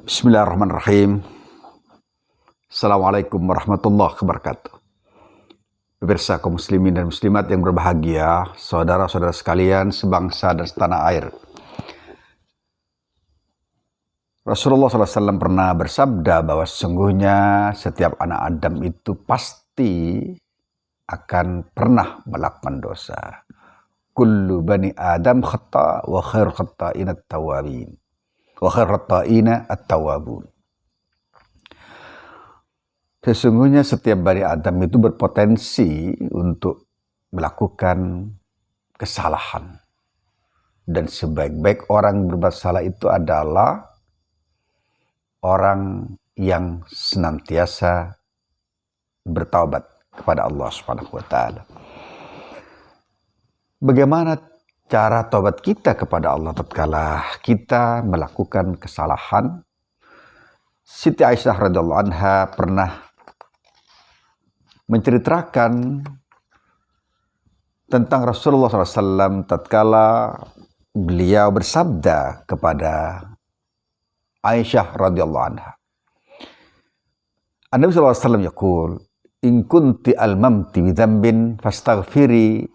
Bismillahirrahmanirrahim. Assalamualaikum warahmatullahi wabarakatuh. Pemirsa kaum muslimin dan muslimat yang berbahagia, saudara-saudara sekalian sebangsa dan setanah air. Rasulullah SAW pernah bersabda bahwa sesungguhnya setiap anak Adam itu pasti akan pernah melakukan dosa. Kullu bani Adam khata wa khair khata'ina at-tawwabin. Wa khair khata'ina at-tawwabun. Sesungguhnya setiap bani Adam itu berpotensi untuk melakukan kesalahan. Dan sebaik-baik orang berbuat salah itu adalah orang yang senantiasa bertaubat kepada Allah Subhanahu wa taala. Bagaimana cara taubat kita kepada Allah tatkala kita melakukan kesalahan? Siti Aisyah radhiyallahu anha pernah menceritakan tentang Rasulullah SAW tatkala beliau bersabda kepada Aisyah radhiyallahu anha. An-Nabi SAW yaqul, "In kunti almamti bi dzambin fastaghfiri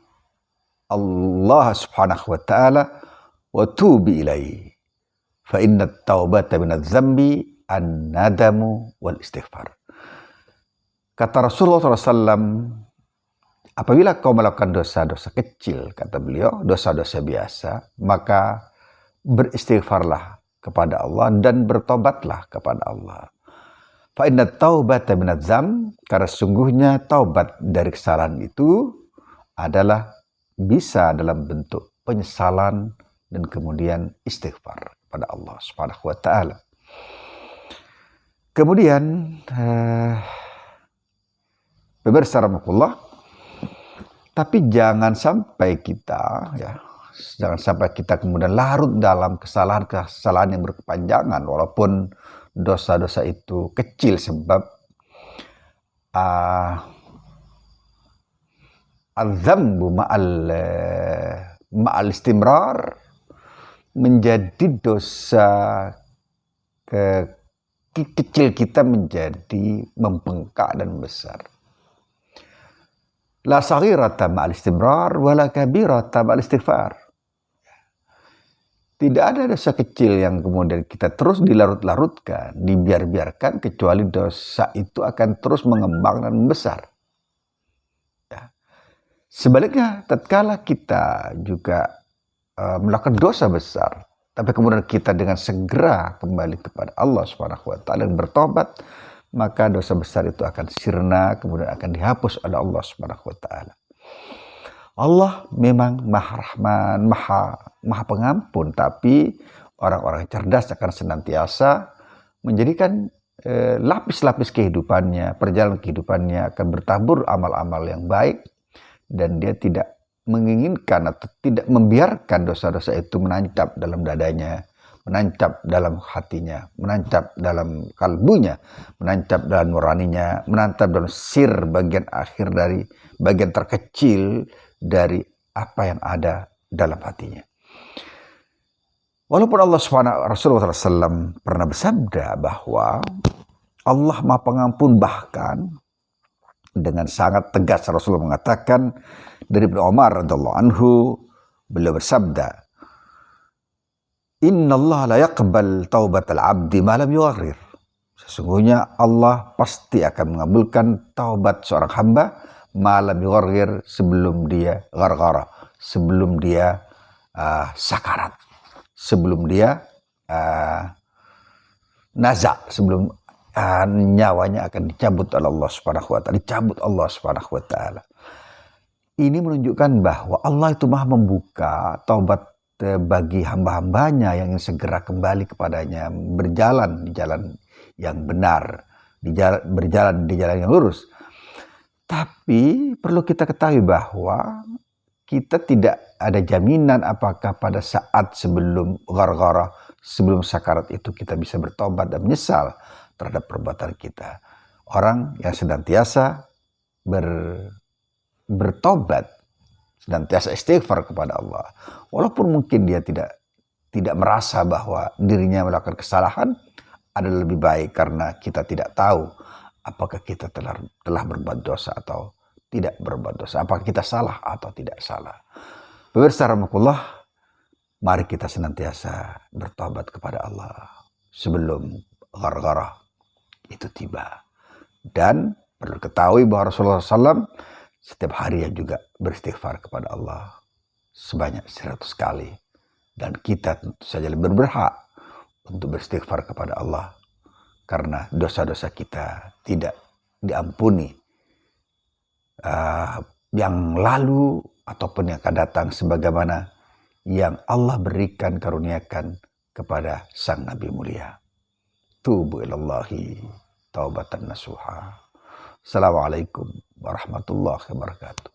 Allah subhanahu wa ta'ala wa tubi ilaihi fa inna at-taubata minadz dzambi an-nadamu wal istighfar." Kata Rasulullah SAW, apabila kau melakukan dosa-dosa kecil, kata beliau, dosa-dosa biasa, maka beristighfarlah kepada Allah dan bertobatlah kepada Allah. Fa inna taubata minadz dzam, karena sungguhnya taubat dari kesalahan itu adalah bisa dalam bentuk penyesalan dan kemudian istighfar kepada Allah Subhanahu wa taala. Kemudian pemirsa rahmatullah, tapi jangan sampai kita kemudian larut dalam kesalahan yang berkepanjangan, walaupun dosa-dosa itu kecil, sebab al-dzambu ma'al istimrar menjadi dosa kecil kita menjadi membengkak dan besar. La saghirata ma'al istimrar wa la kabirata ma'al istighfar. Tidak ada dosa kecil yang kemudian kita terus dilarut-larutkan, dibiarkan, kecuali dosa itu akan terus mengembang dan membesar. Ya. Sebaliknya, tatkala kita juga melakukan dosa besar, tapi kemudian kita dengan segera kembali kepada Allah Subhanahu wa taala dan bertobat, maka dosa besar itu akan sirna, kemudian akan dihapus oleh Allah Subhanahu wa taala. Allah memang Maha Rahman, Maha Pengampun, tapi orang-orang cerdas akan senantiasa menjadikan lapis-lapis kehidupannya, perjalanan kehidupannya akan bertabur amal-amal yang baik, dan dia tidak menginginkan atau tidak membiarkan dosa-dosa itu menancap dalam dadanya, menancap dalam hatinya, menancap dalam kalbunya, menancap dalam nuraninya, menancap dalam sir bagian akhir dari bagian terkecil dari apa yang ada dalam hatinya. Walaupun Rasulullah SAW pernah bersabda bahwa Allah Maha Pengampun, bahkan dengan sangat tegas Rasulullah mengatakan dari Ibnu Umar radhiyallahu anhu, beliau bersabda, "Inna Allah la yaqbal taubatal abdi ma lam yugharrir." Sesungguhnya Allah pasti akan mengabulkan taubat seorang hamba ma lam yugharrir, sebelum dia gharghara, sebelum dia sakarat, sebelum dia naza, sebelum nyawanya akan dicabut oleh Allah Subhanahu wa taala, dicabut Allah Subhanahu wa taala. Ini menunjukkan bahwa Allah itu Maha membuka taubat bagi hamba-hambanya yang ingin segera kembali kepadanya, berjalan di jalan yang benar, berjalan di jalan yang lurus. Tapi perlu kita ketahui bahwa kita tidak ada jaminan apakah pada saat sebelum gharghara, sebelum sakarat itu kita bisa bertobat dan menyesal terhadap perbuatan kita. Orang yang senantiasa bertobat, senantiasa istighfar kepada Allah, walaupun mungkin dia tidak merasa bahwa dirinya melakukan kesalahan, adalah lebih baik karena kita tidak tahu apakah kita telah berbuat dosa atau tidak berbuat dosa, apakah kita salah atau tidak salah. Pemirsa rahimakumullah, mari kita senantiasa bertobat kepada Allah sebelum ghargharah itu tiba. Dan perlu ketahui bahwa Rasulullah SAW setiap hari juga beristighfar kepada Allah sebanyak 100 kali. Dan kita tentu saja lebih berhak untuk beristighfar kepada Allah karena dosa-dosa kita tidak diampuni yang lalu ataupun yang akan datang, sebagaimana yang Allah berikan karuniakan kepada sang Nabi mulia. Tubu ilallahi taubatan nasuha. Assalamualaikum warahmatullahi wabarakatuh.